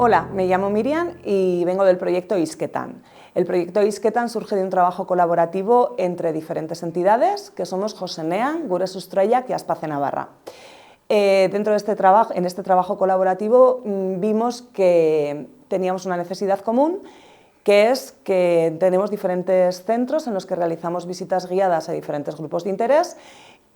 Hola, me llamo Miriam y vengo del proyecto Hizketan. El proyecto Hizketan surge de un trabajo colaborativo entre diferentes entidades, que somos Josenean, Gure Sustraiak y Aspace Navarra. Dentro de este trabajo colaborativo vimos que teníamos una necesidad común, que es que tenemos diferentes centros en los que realizamos visitas guiadas a diferentes grupos de interés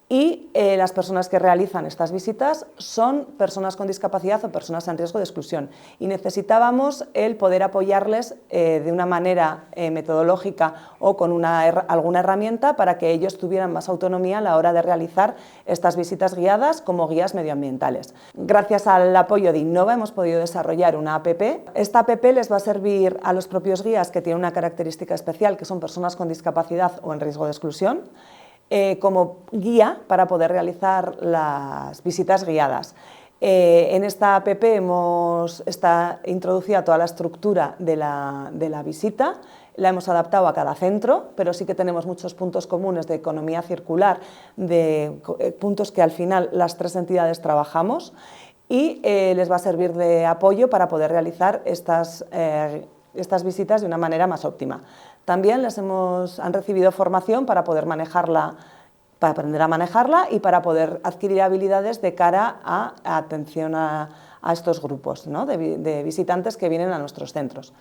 y las personas que realizan estas visitas son personas con discapacidad o personas en riesgo de exclusión y necesitábamos el poder apoyarles de una manera metodológica o con alguna herramienta para que ellos tuvieran más autonomía a la hora de realizar estas visitas guiadas como guías medioambientales. Gracias al apoyo de Innova hemos podido desarrollar una app. Esta app les va a servir a los propios guías que tienen una característica especial, que son personas con discapacidad o en riesgo de exclusión, como guía para poder realizar las visitas guiadas. En esta app está introducida toda la estructura de la visita, la hemos adaptado a cada centro, pero sí que tenemos muchos puntos comunes de economía circular, de puntos que al final las tres entidades trabajamos y les va a servir de apoyo para poder realizar estas visitas de una manera más óptima. También han recibido formación para poder manejarla, para aprender a manejarla y para poder adquirir habilidades de cara a atención a estos grupos, ¿no?, de visitantes que vienen a nuestros centros.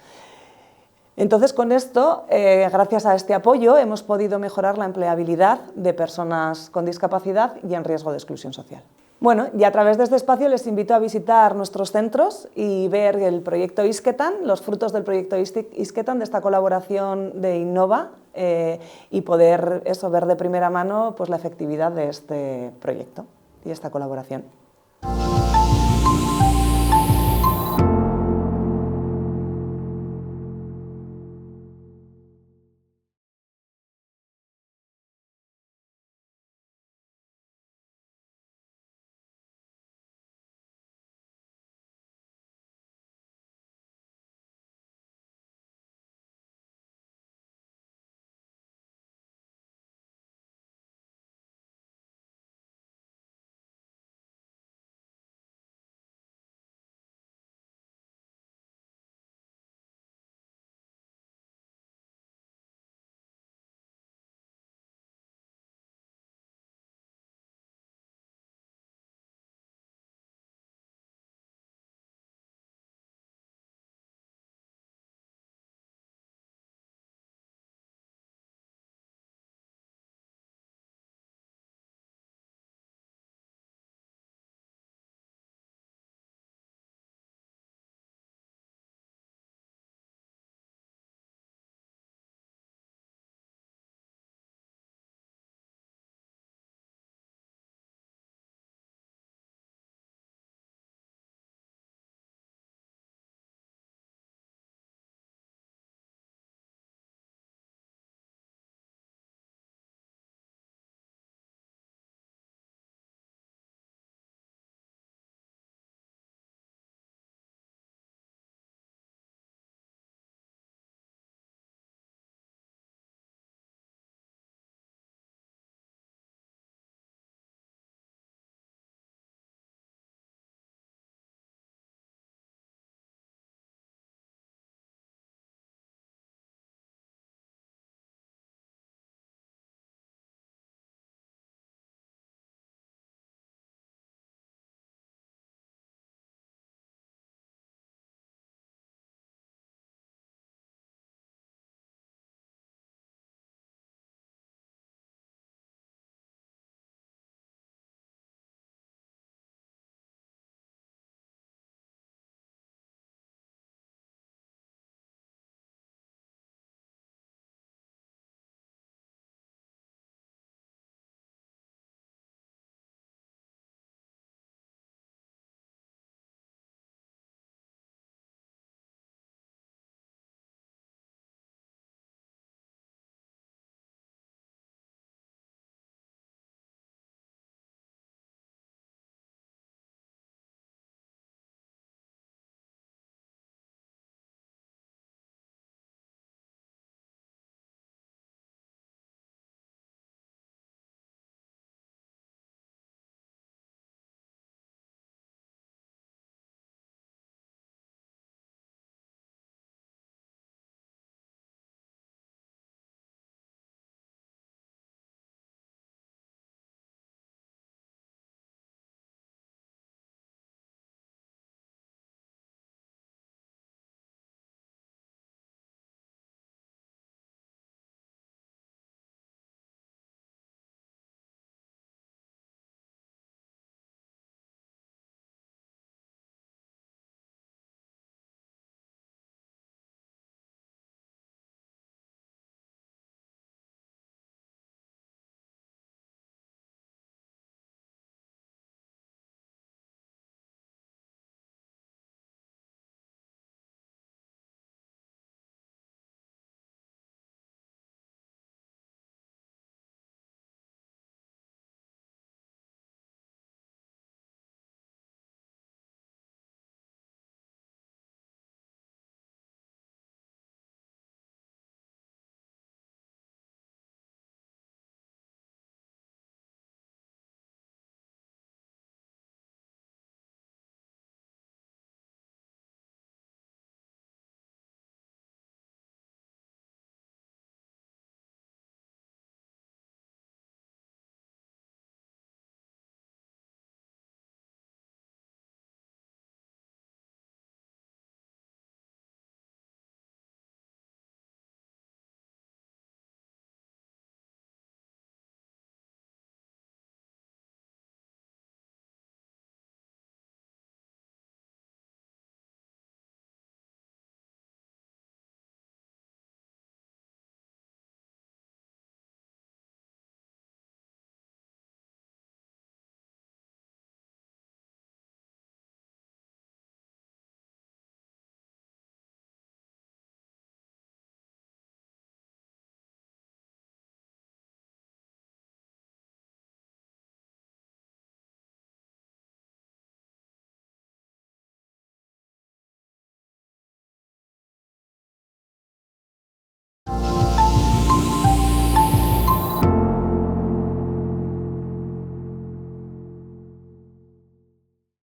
Entonces, con esto, gracias a este apoyo, hemos podido mejorar la empleabilidad de personas con discapacidad y en riesgo de exclusión social. Bueno, y a través de este espacio les invito a visitar nuestros centros y ver el proyecto Hizketan, los frutos del proyecto Hizketan, de esta colaboración de Innova, y poder ver de primera mano pues, la efectividad de este proyecto y esta colaboración.